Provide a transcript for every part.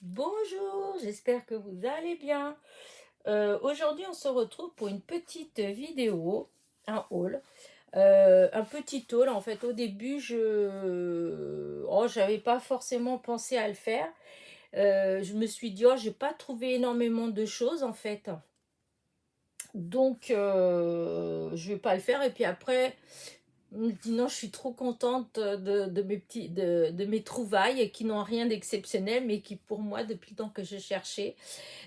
Bonjour, j'espère que vous allez bien. Aujourd'hui, on se retrouve pour une petite vidéo, un haul. Un petit haul, en fait, au début, j'avais pas forcément pensé à le faire. Je me suis dit, oh, j'ai pas trouvé énormément de choses, en fait. Donc, je vais pas le faire. Et puis après, non, je suis trop contente de mes trouvailles qui n'ont rien d'exceptionnel, mais qui pour moi, depuis le temps que je cherchais.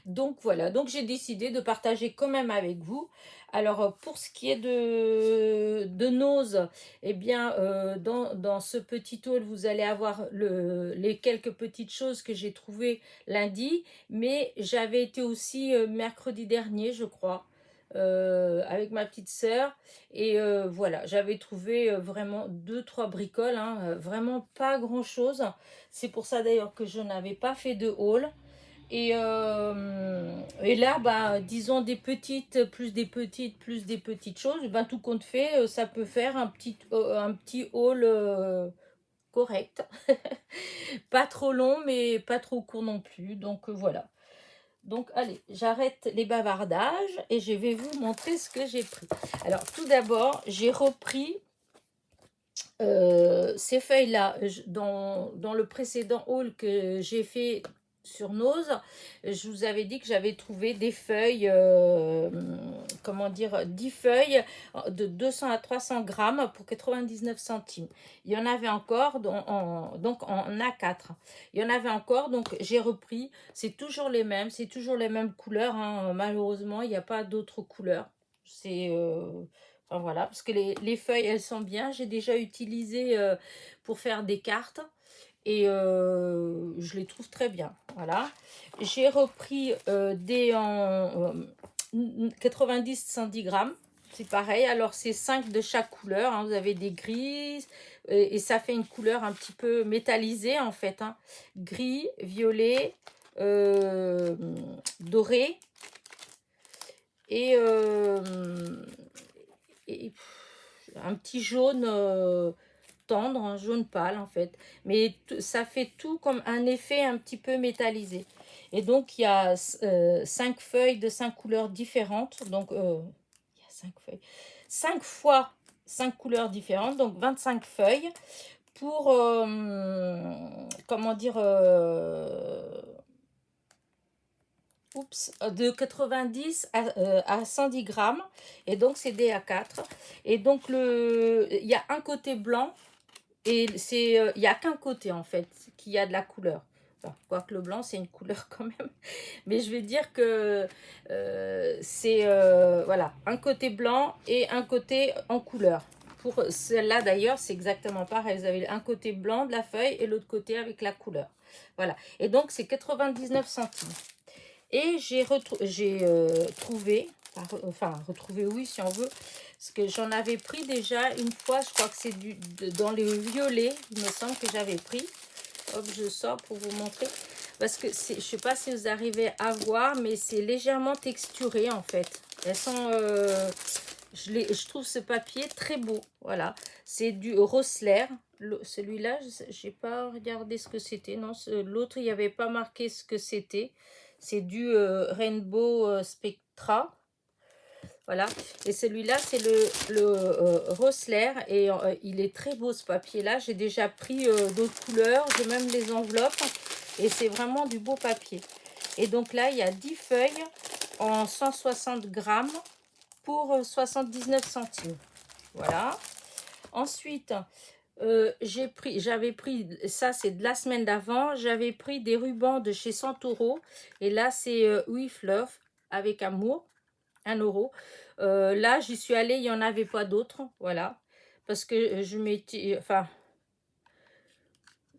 Donc voilà, donc j'ai décidé de partager quand même avec vous. Alors pour ce qui est de Nose, eh bien dans ce petit haul, vous allez avoir les quelques petites choses que j'ai trouvées lundi, mais j'avais été aussi mercredi dernier, je crois. Avec ma petite sœur et voilà, j'avais trouvé vraiment deux trois bricoles, hein, vraiment pas grand chose. C'est pour ça d'ailleurs que je n'avais pas fait de haul. Et là, bah, disons des petites, plus des petites choses, ben, tout compte fait, ça peut faire un petit haul correct. Pas trop long, mais pas trop court non plus. Donc voilà. Donc allez, j'arrête les bavardages et je vais vous montrer ce que j'ai pris. Alors tout d'abord, j'ai repris ces feuilles-là, dans le précédent haul que j'ai fait sur Nose, je vous avais dit que j'avais trouvé des feuilles, comment dire, 10 feuilles de 200 à 300 grammes pour 99 centimes. Il y en avait encore donc en A4. Il y en avait encore, donc j'ai repris. C'est toujours les mêmes couleurs, hein. Malheureusement, il n'y a pas d'autres couleurs. C'est enfin voilà, parce que les feuilles, elles sont bien. J'ai déjà utilisé pour faire des cartes et je les trouve très bien. Voilà. J'ai repris des en 90 110 grammes. C'est pareil. Alors, c'est 5 de chaque couleur, hein. Vous avez des gris et ça fait une couleur un petit peu métallisée en fait, hein. Gris, violet, euh, doré et, et un petit jaune tendre, un jaune pâle en fait. Mais ça fait tout comme un effet un petit peu métallisé. Et donc il y a 5 feuilles de 5 couleurs différentes. Donc il y a 5 feuilles. 5 fois 5 couleurs différentes, donc 25 feuilles pour, comment dire, de 90 à 110 grammes. Et donc c'est des A4. Et donc il y a un côté blanc et il n'y a qu'un côté en fait qui a de la couleur. Enfin, quoique le blanc c'est une couleur quand même. Mais je vais dire que c'est voilà, un côté blanc et un côté en couleur. Pour celle-là d'ailleurs c'est exactement pareil. Vous avez un côté blanc de la feuille et l'autre côté avec la couleur. Voilà. Et donc c'est 99 centimes. Et j'ai trouvé, retrouvé oui si on veut, parce que j'en avais pris déjà une fois, je crois que c'est dans les violets, il me semble que j'avais pris. Hop, je sors pour vous montrer. Parce que je ne sais pas si vous arrivez à voir, mais c'est légèrement texturé en fait. Elles sont, je trouve ce papier très beau. Voilà, c'est du Rossler. Celui-là, je n'ai pas regardé ce que c'était. Non, l'autre, il n'y avait pas marqué ce que c'était. C'est du Rainbow Spectra. Voilà. Et celui-là, c'est le Rossler. Et il est très beau ce papier-là. J'ai déjà pris d'autres couleurs. J'ai même les enveloppes. Et c'est vraiment du beau papier. Et donc là, il y a 10 feuilles en 160 grammes pour 79 centimes. Voilà. Ensuite, j'avais pris, ça c'est de la semaine d'avant, j'avais pris des rubans de chez Santoro. Et là, c'est With Love, avec amour, 1 euro. Là, j'y suis allée, il n'y en avait pas d'autres. Voilà. Parce que je m'étais, enfin,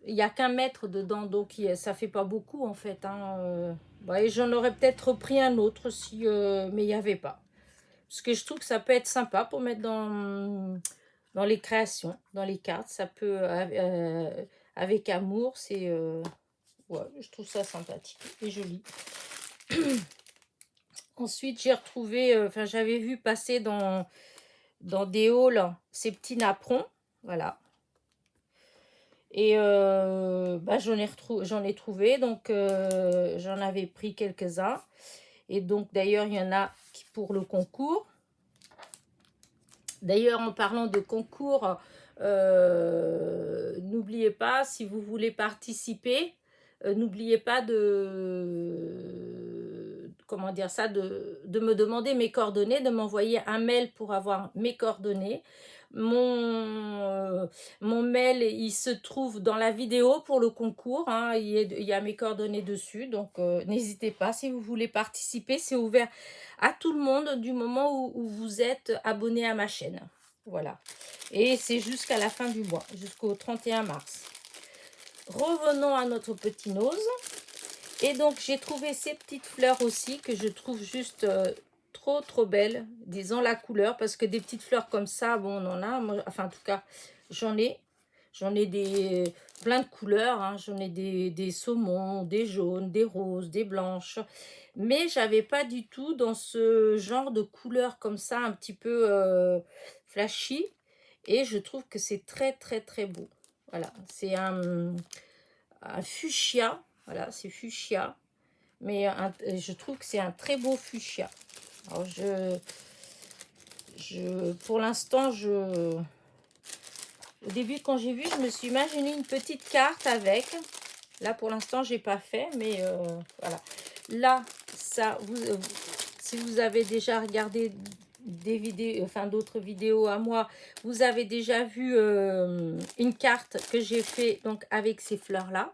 il n'y a qu'un mètre dedans, donc ça fait pas beaucoup en fait, hein. Ouais, j'en aurais peut-être pris un autre, si, mais il n'y avait pas. Parce que je trouve que ça peut être sympa pour mettre dans les créations, dans les cartes. Ça peut, avec amour, c'est... ouais, je trouve ça sympathique et joli. Ensuite, j'ai retrouvé, enfin, j'avais vu passer dans des hauls ces petits napperons. Voilà. Et bah, j'en ai trouvé, donc j'en avais pris quelques-uns. Et donc d'ailleurs, il y en a qui pour le concours. D'ailleurs, en parlant de concours, n'oubliez pas, si vous voulez participer, n'oubliez pas comment dire ça, de me demander mes coordonnées, de m'envoyer un mail pour avoir mes coordonnées. Mon mail, il se trouve dans la vidéo pour le concours, hein, il y a mes coordonnées dessus, donc n'hésitez pas si vous voulez participer, c'est ouvert à tout le monde du moment où vous êtes abonné à ma chaîne. Voilà. Et c'est jusqu'à la fin du mois, jusqu'au 31 mars. Revenons à notre petit nose. Et donc, j'ai trouvé ces petites fleurs aussi que je trouve juste trop belles, disons la couleur, parce que des petites fleurs comme ça, bon, on en a. Moi, enfin, en tout cas, j'en ai. J'en ai plein de couleurs. Hein. J'en ai des saumons, des jaunes, des roses, des blanches. Mais j'avais pas du tout dans ce genre de couleur comme ça, un petit peu flashy. Et je trouve que c'est très beau. Voilà, c'est un fuchsia. Voilà, c'est fuchsia. Mais je trouve que c'est un très beau fuchsia. Alors pour l'instant, au début, quand j'ai vu, je me suis imaginé une petite carte avec. Là, pour l'instant, j'ai pas fait, mais voilà. Là, ça, si vous avez déjà regardé des vidéos, enfin d'autres vidéos à moi, vous avez déjà vu une carte que j'ai fait donc avec ces fleurs-là.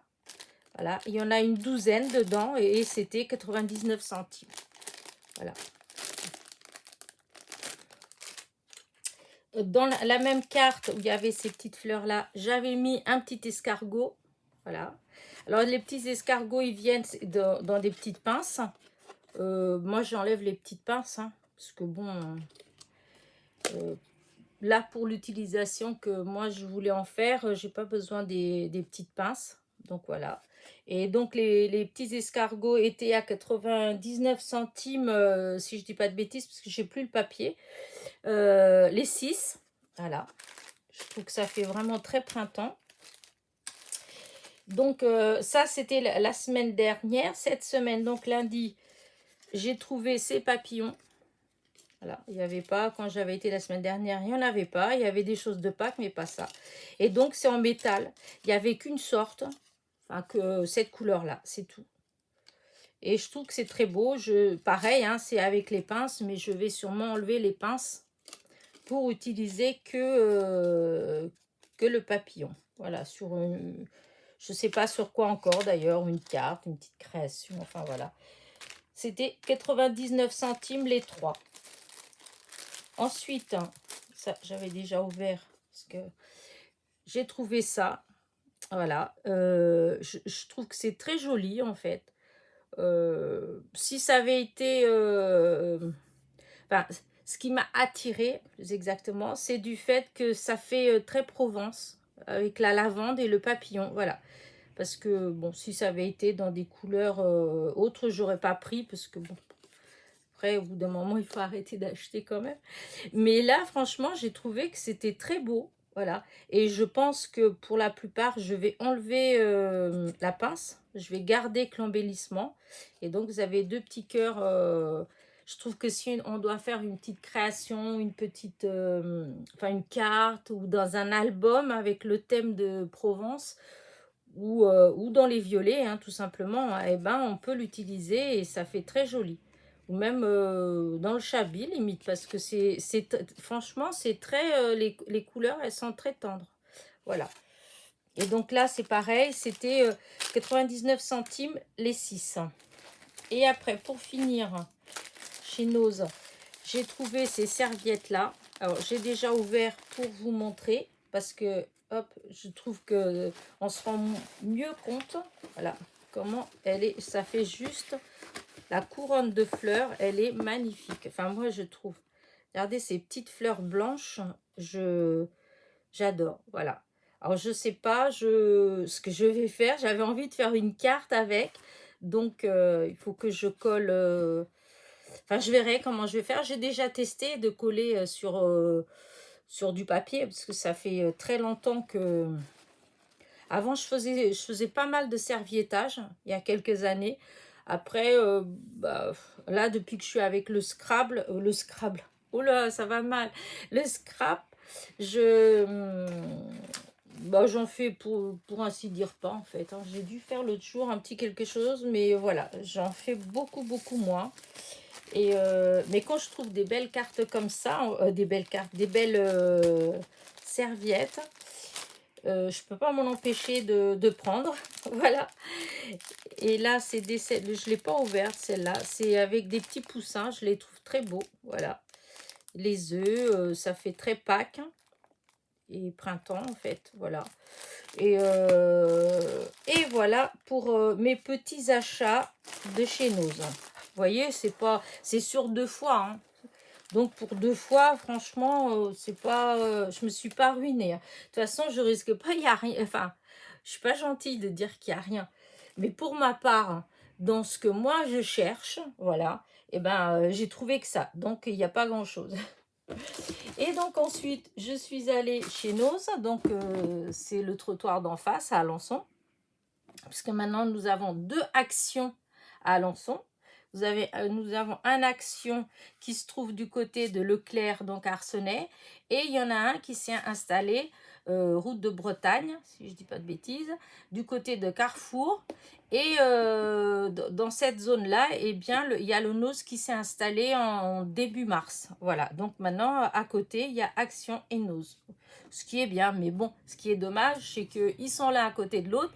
Voilà, il y en a une douzaine dedans et c'était 99 centimes. Voilà. Dans la même carte où il y avait ces petites fleurs-là, j'avais mis un petit escargot. Voilà. Alors, les petits escargots, ils viennent dans des petites pinces. Moi, j'enlève les petites pinces. Hein, parce que bon, là, pour l'utilisation que moi, je voulais en faire, j'ai pas besoin des petites pinces. Donc, voilà. Et donc, les petits escargots étaient à 99 centimes, si je dis pas de bêtises, parce que j'ai plus le papier. Les 6, voilà. Je trouve que ça fait vraiment très printemps. Donc, ça, c'était la semaine dernière. Cette semaine, donc lundi, j'ai trouvé ces papillons. Voilà, il n'y avait pas, quand j'avais été la semaine dernière, il n'y en avait pas. Il y avait des choses de Pâques, mais pas ça. Et donc, c'est en métal. Il n'y avait qu'une sorte, enfin, que cette couleur-là, c'est tout. Et je trouve que c'est très beau. Pareil, hein, c'est avec les pinces, mais je vais sûrement enlever les pinces pour utiliser que le papillon. Voilà, sur une... Je ne sais pas sur quoi encore d'ailleurs, une carte, une petite création, enfin voilà. C'était 99 centimes les 3. Ensuite, ça j'avais déjà ouvert parce que j'ai trouvé ça. Voilà, je trouve que c'est très joli en fait. Si ça avait été... enfin, ce qui m'a attiré plus exactement, c'est du fait que ça fait très Provence avec la lavande et le papillon. Voilà. Parce que, bon, si ça avait été dans des couleurs autres, j'aurais pas pris. Parce que, bon, après, au bout d'un moment, il faut arrêter d'acheter quand même. Mais là, franchement, j'ai trouvé que c'était très beau. Voilà. Et je pense que pour la plupart, je vais enlever la pince. Je vais garder que l'embellissement. Et donc, vous avez deux petits cœurs. Je trouve que si on doit faire une petite création, une petite, enfin une carte ou dans un album avec le thème de Provence, ou dans les violets, hein, tout simplement, eh ben, on peut l'utiliser et ça fait très joli. Ou même dans le chablis, limite, parce que franchement, c'est très, les couleurs, elles sont très tendres. Voilà. Et donc là, c'est pareil, c'était 99 centimes les 6. Et après, pour finir, chez Nose, j'ai trouvé ces serviettes-là. Alors, j'ai déjà ouvert pour vous montrer, parce que hop, je trouve que on se rend mieux compte, voilà, comment elle est, ça fait juste la couronne de fleurs, elle est magnifique. Enfin, moi, je trouve. Regardez ces petites fleurs blanches, j'adore, voilà. Alors, je sais pas ce que je vais faire. J'avais envie de faire une carte avec, donc il faut que je colle... enfin, je verrai comment je vais faire. J'ai déjà testé de coller sur du papier, parce que ça fait très longtemps que... Avant, je faisais pas mal de serviettage, il y a quelques années. Après, bah, là, depuis que je suis avec le Scrabble, oh là, ça va mal. Le scrap, je, bah, j'en fais pour ainsi dire pas, en fait, hein. J'ai dû faire l'autre jour un petit quelque chose, mais voilà, j'en fais beaucoup, beaucoup moins. Et mais quand je trouve des belles cartes comme ça, des belles cartes, des belles serviettes, je peux pas m'en empêcher de prendre. Voilà. Et là, je l'ai pas ouverte celle-là. C'est avec des petits poussins. Je les trouve très beaux. Voilà. Les œufs, ça fait très Pâques et printemps en fait. Voilà. Et voilà pour mes petits achats de chez Noz. Vous voyez, c'est sur 2 fois, hein. Donc pour 2 fois, franchement, c'est pas, je me suis pas ruinée, hein. De toute façon, je risque pas, il y a rien. Enfin, je suis pas gentille de dire qu'il y a rien. Mais pour ma part, dans ce que moi je cherche, voilà, et ben j'ai trouvé que ça. Donc il n'y a pas grand-chose. Et donc ensuite, je suis allée chez Noz. Donc c'est le trottoir d'en face à Alençon. Parce que maintenant, nous avons 2 actions à Alençon. Nous avons un action qui se trouve du côté de Leclerc, donc Arcenay. Et il y en a un qui s'est installé, route de Bretagne, si je ne dis pas de bêtises, du côté de Carrefour. Et dans cette zone-là, eh bien, il y a le Noz qui s'est installé en début mars. Voilà, donc maintenant, à côté, il y a Action et Noz. Ce qui est bien, mais bon, ce qui est dommage, c'est qu'ils sont l'un à côté de l'autre.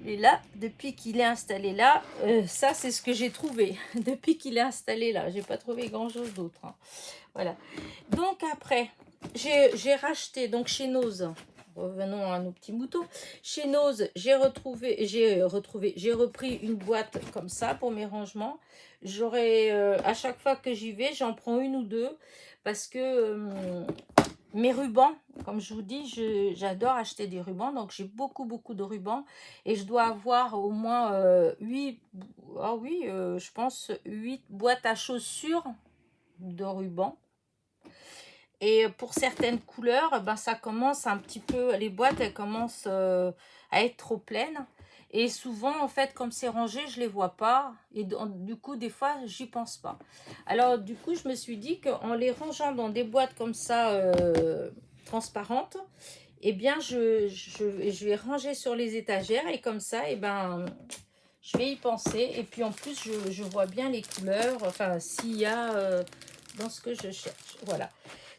Et là, depuis qu'il est installé là, ça c'est ce que j'ai trouvé. Depuis qu'il est installé là, j'ai pas trouvé grand chose d'autre, hein. Voilà. Donc après, j'ai racheté donc chez Noz. Revenons à nos petits moutons. Chez Noz, j'ai repris une boîte comme ça pour mes rangements. À chaque fois que j'y vais, j'en prends une ou deux parce que mes rubans, comme je vous dis, j'adore acheter des rubans, donc j'ai beaucoup beaucoup de rubans et je dois avoir au moins 8, ah oui, je pense 8 boîtes à chaussures de rubans. Et pour certaines couleurs, ben ça commence un petit peu, les boîtes elles commencent à être trop pleines. Et souvent, en fait, comme c'est rangé, je les vois pas. Et du coup, des fois, j'y pense pas. Alors, du coup, je me suis dit qu'en les rangeant dans des boîtes comme ça, transparentes, eh bien, je vais ranger sur les étagères. Et comme ça, eh ben, je vais y penser. Et puis, en plus, je vois bien les couleurs. Enfin, s'il y a dans ce que je cherche. Voilà.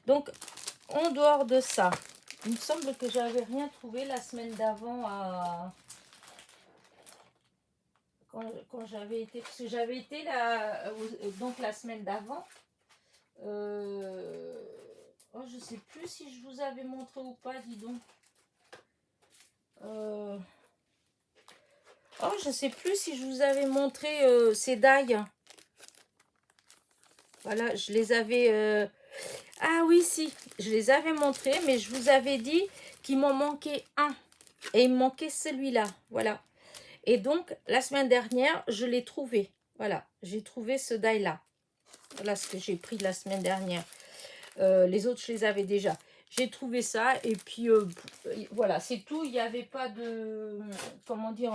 Donc, en dehors de ça, il me semble que j'avais rien trouvé la semaine d'avant quand j'avais été, parce que j'avais été là, donc la semaine d'avant. Oh, je sais plus si je vous avais montré ou pas, dis donc. Oh, je sais plus si je vous avais montré ces dailles. Voilà, je les avais. Ah oui, si, je les avais montrés, mais je vous avais dit qu'il m'en manquait un. Et il me manquait celui-là, voilà. Et donc, la semaine dernière, je l'ai trouvé. Voilà, j'ai trouvé ce die-là. Voilà ce que j'ai pris la semaine dernière. Les autres, je les avais déjà. J'ai trouvé ça et puis voilà, c'est tout. Il n'y avait pas de... Comment dire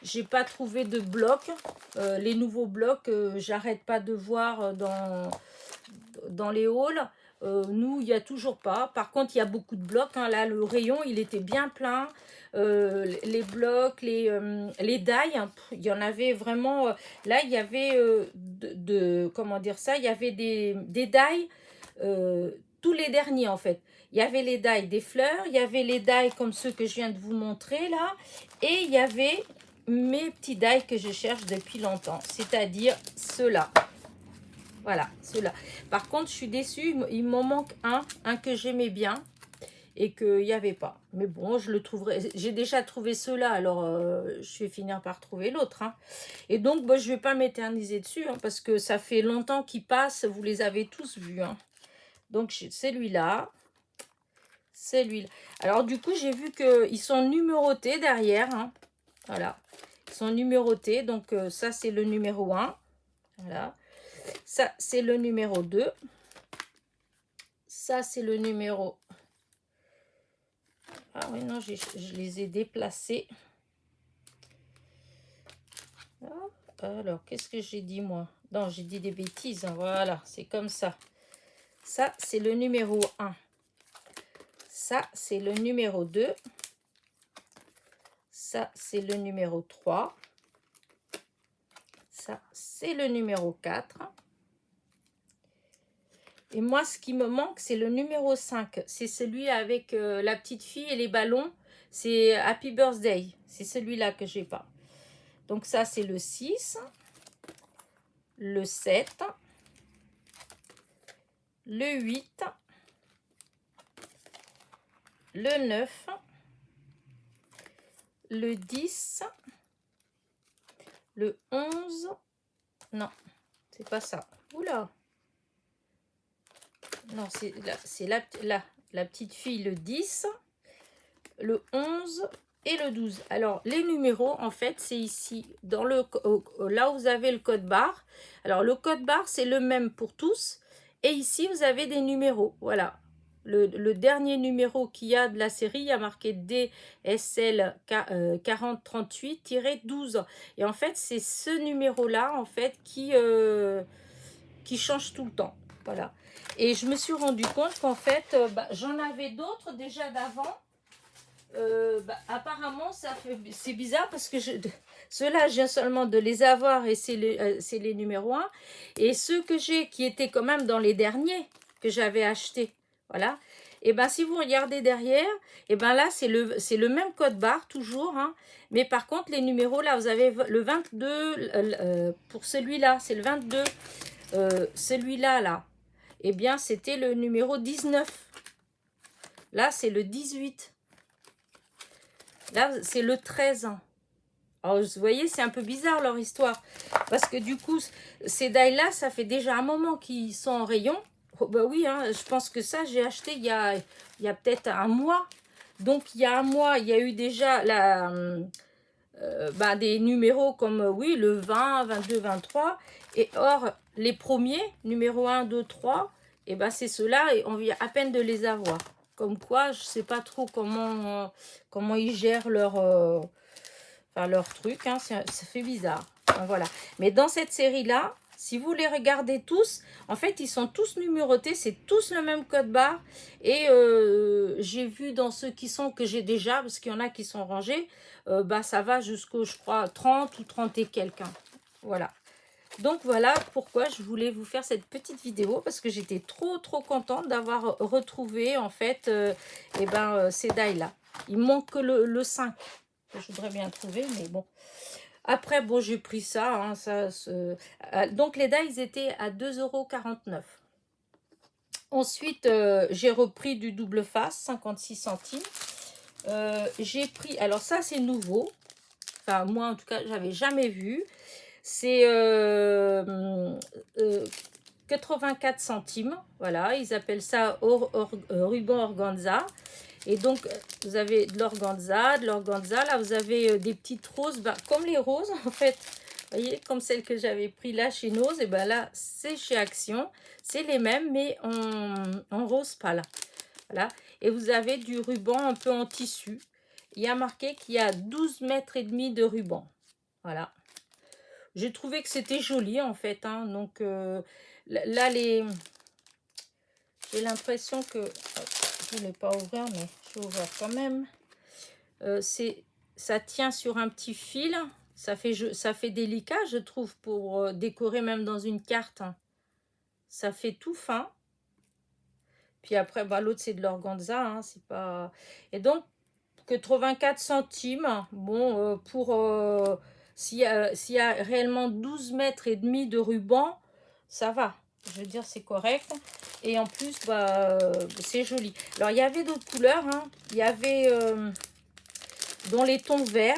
j'ai pas trouvé de blocs. Les nouveaux blocs, j'arrête pas de voir dans les halls. Nous, il n'y a toujours pas. Par contre, il y a beaucoup de blocs, hein. Là, le rayon, il était bien plein. Les blocs, les dailles, hein, il y en avait vraiment. Là, il y avait comment dire ça, il y avait des dailles, tous les derniers en fait. Il y avait les dailles des fleurs, il y avait les dailles comme ceux que je viens de vous montrer là, et il y avait mes petits dailles que je cherche depuis longtemps, c'est-à-dire ceux-là. Voilà, ceux-là. Par contre, je suis déçue, il m'en manque un que j'aimais bien et qu'il n'y avait pas. Mais bon, je le trouverai. J'ai déjà trouvé ceux-là, alors je vais finir par trouver l'autre, hein. Et donc, bon, je ne vais pas m'éterniser dessus, hein, parce que ça fait longtemps qu'ils passent, vous les avez tous vus, hein. Donc, c'est lui-là. C'est lui-là. Alors, du coup, j'ai vu qu'ils sont numérotés derrière, hein. Voilà. Ils sont numérotés. Donc, ça, c'est le numéro 1. Voilà. Ça, c'est le numéro 2. Ça, c'est le numéro Ah oui, non, je les ai déplacés. Alors, qu'est-ce que j'ai dit, moi? Non, j'ai dit des bêtises, hein. Voilà, c'est comme ça. Ça, c'est le numéro 1. Ça, c'est le numéro 2. Ça, c'est le numéro 3. Ça, c'est le numéro 4. Et moi, ce qui me manque, c'est le numéro 5. C'est celui avec la petite fille et les ballons. C'est Happy Birthday. C'est celui-là que j'ai pas. Donc ça, c'est le 6, le 7, le 8, le 9, le 10, le 11. Non, c'est pas ça. Oula. Non, c'est la petite fille, le 10, le 11 et le 12. Alors, les numéros, en fait, c'est ici, dans là où vous avez le code barre. Alors, le code barre, c'est le même pour tous. Et ici, vous avez des numéros. Voilà. Le dernier numéro qu'il y a de la série, il y a marqué DSL 4038-12. Et en fait, c'est ce numéro-là, en fait, qui change tout le temps. Voilà. Et je me suis rendu compte qu'en fait, j'en avais d'autres déjà d'avant. Apparemment, c'est bizarre parce que ceux-là, je viens seulement de les avoir et c'est les numéros 1. Et ceux que j'ai qui étaient quand même dans les derniers que j'avais achetés, voilà. Et bien, si vous regardez derrière, et ben là, c'est le même code barre toujours. Hein, mais par contre, les numéros, là, vous avez le 22, pour celui-là, c'est le 22. Celui-là, là, eh bien, c'était le numéro 19. Là, c'est le 18. Là, c'est le 13. Alors, vous voyez, c'est un peu bizarre leur histoire. Parce que du coup, ces die-là, ça fait déjà un moment qu'ils sont en rayon. Oh, bah oui, hein, je pense que ça, j'ai acheté il y a peut-être un mois. Donc, il y a un mois, il y a eu déjà des numéros comme, oui, le 20, 22, 23. Et or, les premiers, numéro 1, 2, 3, et ben c'est ceux-là et on vient à peine de les avoir. Comme quoi, je sais pas trop comment ils gèrent leur truc. Hein, ça fait bizarre. Enfin, voilà. Mais dans cette série-là, si vous les regardez tous, en fait, ils sont tous numérotés. C'est tous le même code barre. Et j'ai vu dans ceux que j'ai déjà, parce qu'il y en a qui sont rangés, ça va jusqu'au, je crois, 30 ou 30 et quelques. Hein. Voilà. Donc voilà pourquoi je voulais vous faire cette petite vidéo, parce que j'étais trop contente d'avoir retrouvé en fait ces die là. Il manque que le 5. Je voudrais bien trouver, mais bon. Après, bon, j'ai pris ça. Hein, donc les die, ils étaient à 2,49 €. Ensuite, j'ai repris du double face, 56 centimes. J'ai pris, alors ça c'est nouveau. Enfin, moi en tout cas, j'avais jamais vu. C'est 84 centimes. Voilà, ils appellent ça ruban organza. Et donc, vous avez de l'organza. Là, vous avez des petites roses, comme les roses, en fait. Vous voyez, comme celles que j'avais pris là chez Nose. Et là, c'est chez Action. C'est les mêmes, mais en rose pâle. Voilà. Et vous avez du ruban un peu en tissu. Il y a marqué qu'il y a 12 mètres et demi de ruban. Voilà. J'ai trouvé que c'était joli, en fait. Hein. Donc, là, j'ai l'impression que... Je ne voulais pas ouvrir, mais je vais ouvrir quand même. Ça tient sur un petit fil. Ça fait délicat, je trouve, pour décorer même dans une carte. Ça fait tout fin. Puis après, l'autre, c'est de l'organza. Hein, c'est pas... Et donc, 84 centimes. Bon, s'il y a réellement 12 mètres et demi de ruban, ça va. Je veux dire, c'est correct. Et en plus, c'est joli. Alors, il y avait d'autres couleurs. Hein. Il y avait dans les tons verts.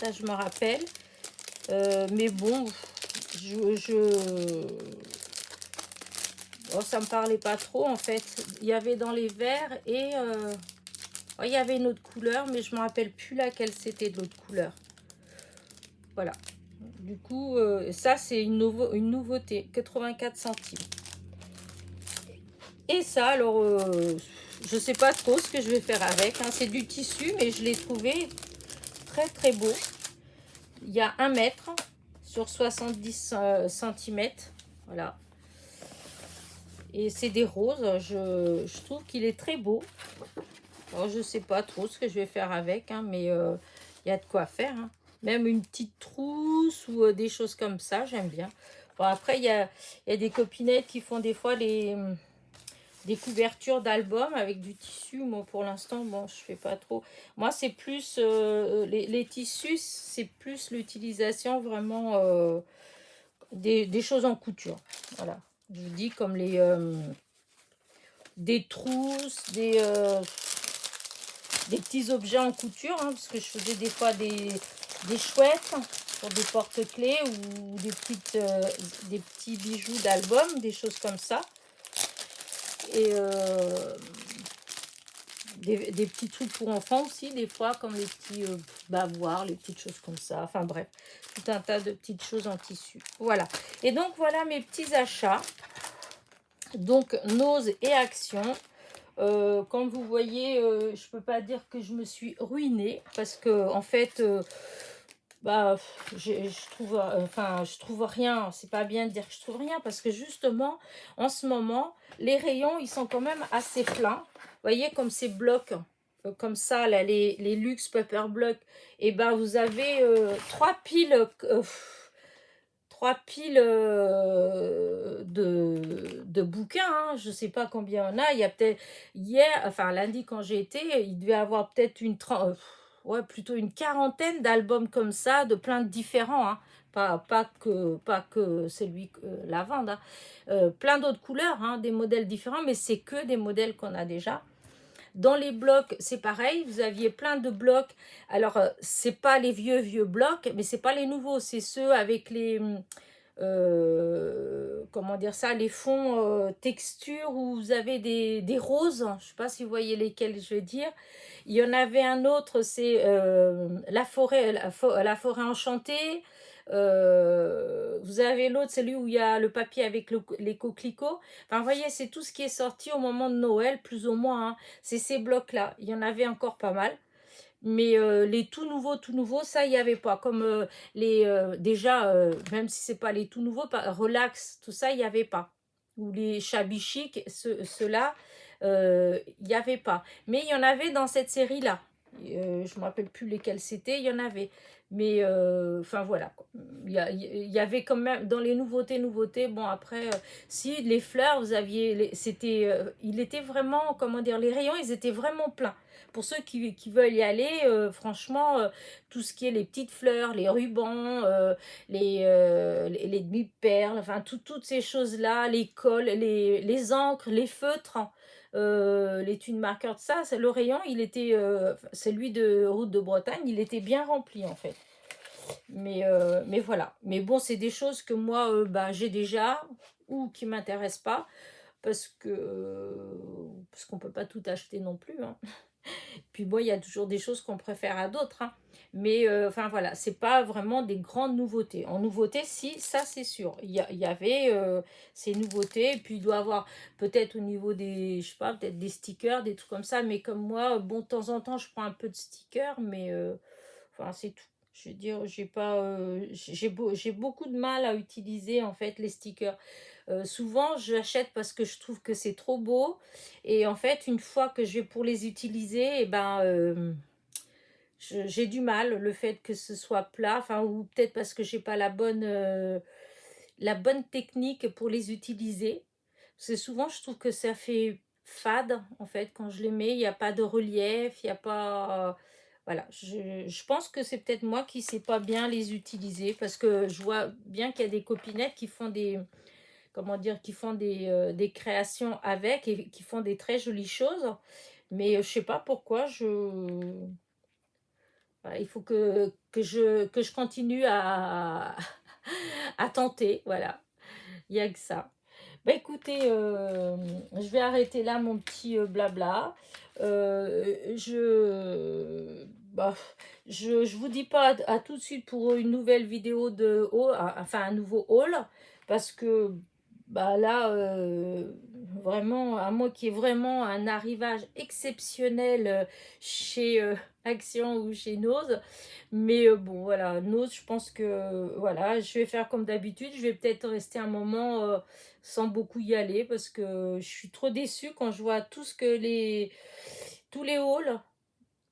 Ça, je me rappelle. Mais bon, oh, ça me parlait pas trop, en fait. Il y avait dans les verts et... oh, il y avait une autre couleur, mais je ne me rappelle plus laquelle c'était de l'autre couleur. Voilà. Du coup, ça, c'est une nouveauté. 84 centimes. Et ça, alors, je sais pas trop ce que je vais faire avec. Hein. C'est du tissu, mais je l'ai trouvé très très beau. Il y a 1 mètre sur 70 centimètres. Voilà. Et c'est des roses. Je trouve qu'il est très beau. Alors, je sais pas trop ce que je vais faire avec, hein, mais il y a de quoi faire. Hein. Même une petite trousse ou des choses comme ça, j'aime bien. Bon, après, il y a des copinettes qui font des fois des couvertures d'albums avec du tissu. Moi, pour l'instant, bon, je fais pas trop. Moi, c'est plus les tissus, c'est plus l'utilisation vraiment des choses en couture. Voilà. Je vous dis comme des trousses, des petits objets en couture, hein, parce que je faisais des fois des chouettes pour des porte-clés ou des petits bijoux d'album, des choses comme ça. Et des petits trucs pour enfants aussi, des fois, comme les petits bavoirs, les petites choses comme ça. Enfin bref, tout un tas de petites choses en tissu. Voilà. Et donc, voilà mes petits achats. Donc, Nose et Action. Comme vous voyez, je peux pas dire que je me suis ruinée parce que en fait, bah, je trouve rien. C'est pas bien de dire que je trouve rien parce que justement, en ce moment, les rayons, ils sont quand même assez pleins. Vous voyez, comme ces blocs, comme ça, là, les luxe paper blocks, et ben vous avez 3 piles de bouquins, hein. Je ne sais pas combien on a. Il y a peut-être hier, enfin lundi quand j'ai été, il devait avoir peut-être ouais, plutôt une quarantaine d'albums comme ça, de plein de différents, hein. Pas que celui lavande, hein. Plein d'autres couleurs, hein, des modèles différents, mais c'est que des modèles qu'on a déjà. Dans les blocs, c'est pareil, vous aviez plein de blocs. Alors, c'est pas les vieux blocs, mais c'est pas les nouveaux, c'est ceux avec les comment dire ça, les fonds texture où vous avez des roses. Je sais pas si vous voyez lesquels je veux dire. Il y en avait un autre, c'est la forêt enchantée. Vous avez l'autre, celui où il y a le papier avec les coquelicots. Enfin, vous voyez, c'est tout ce qui est sorti au moment de Noël, plus ou moins, hein. C'est ces blocs-là. Il y en avait encore pas mal. Mais les tout nouveaux, ça, il n'y avait pas. Comme déjà, même si c'est pas les tout nouveaux, relax, tout ça, il n'y avait pas. Ou les shabby chic, ceux-là, il n'y avait pas. Mais il y en avait dans cette série-là. Je ne me rappelle plus lesquels c'était, il y en avait. Mais, enfin, voilà. Il y avait quand même, dans les nouveautés, bon, après, si, les fleurs, vous aviez, il était vraiment, comment dire, les rayons, ils étaient vraiment pleins. Pour ceux qui veulent y aller, franchement, tout ce qui est les petites fleurs, les rubans, les demi-perles, enfin toutes ces choses-là, les cols, les encres, les feutres, hein, les tunes marqueurs, ça, c'est le rayon, il était, celui de Route de Bretagne, il était bien rempli en fait. Mais voilà. Mais bon, c'est des choses que moi, bah, j'ai déjà ou qui m'intéressent pas parce qu'on peut pas tout acheter non plus, hein. Puis bon, il y a toujours des choses qu'on préfère à d'autres, hein. Mais enfin voilà, c'est pas vraiment des grandes nouveautés. En nouveauté, si, ça c'est sûr. Il y avait ces nouveautés. Et puis il doit y avoir peut-être au niveau des, je sais pas, peut-être des stickers, des trucs comme ça. Mais comme moi, bon, de temps en temps, je prends un peu de stickers, mais enfin c'est tout. Je veux dire, j'ai beaucoup de mal à utiliser en fait les stickers. Souvent, j'achète parce que je trouve que c'est trop beau. Et en fait, une fois que je vais pour les utiliser, eh ben, j'ai du mal. Le fait que ce soit plat, enfin, ou peut-être parce que j'ai pas la bonne technique pour les utiliser. Parce que souvent, je trouve que ça fait fade, en fait, quand je les mets. Il n'y a pas de relief, il n'y a pas... Voilà, je pense que c'est peut-être moi qui ne sais pas bien les utiliser. Parce que je vois bien qu'il y a des copinettes qui font comment dire, qui font des créations avec et qui font des très jolies choses. Mais je sais pas pourquoi voilà, il faut que je continue à tenter. Voilà, il n'y a que ça. Bah écoutez, je vais arrêter là mon petit blabla. Bah, je vous dis pas à tout de suite pour une nouvelle vidéo de haul, enfin un nouveau haul, parce que Bah là, vraiment, à moins qu'il y ait vraiment un arrivage exceptionnel chez Action ou chez Nose. Mais bon, voilà, Nose, je pense que voilà, je vais faire comme d'habitude. Je vais peut-être rester un moment sans beaucoup y aller parce que je suis trop déçue quand je vois tout ce que tous les halls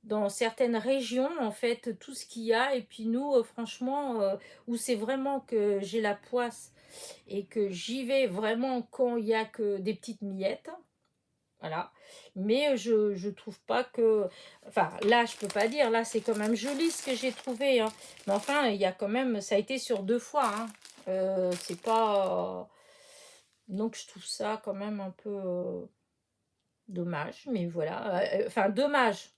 dans certaines régions, en fait, tout ce qu'il y a. Et puis nous, franchement, où c'est vraiment que j'ai la poisse et que j'y vais vraiment quand il y a que des petites miettes. Voilà. Mais je trouve pas que... Enfin, là, je peux pas dire. Là, c'est quand même joli ce que j'ai trouvé, hein. Mais enfin, il y a quand même... Ça a été sur 2 fois, hein. C'est pas... Donc, je trouve ça quand même un peu dommage. Mais voilà. Enfin, dommage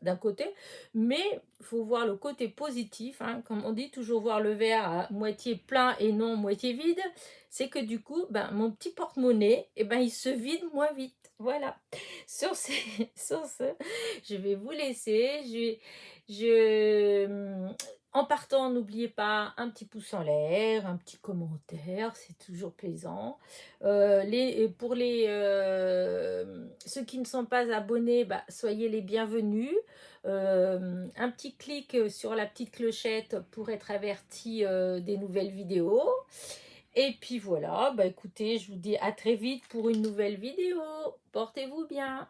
d'un côté, mais il faut voir le côté positif, hein, comme on dit, toujours voir le verre à moitié plein et non moitié vide, c'est que du coup, ben, mon petit porte-monnaie, eh ben, il se vide moins vite. Voilà. Sur, sur ce, je vais vous laisser. En partant, n'oubliez pas un petit pouce en l'air, un petit commentaire, c'est toujours plaisant. Pour ceux qui ne sont pas abonnés, bah, soyez les bienvenus. Un petit clic sur la petite clochette pour être averti des nouvelles vidéos. Et puis voilà, bah écoutez, je vous dis à très vite pour une nouvelle vidéo. Portez-vous bien.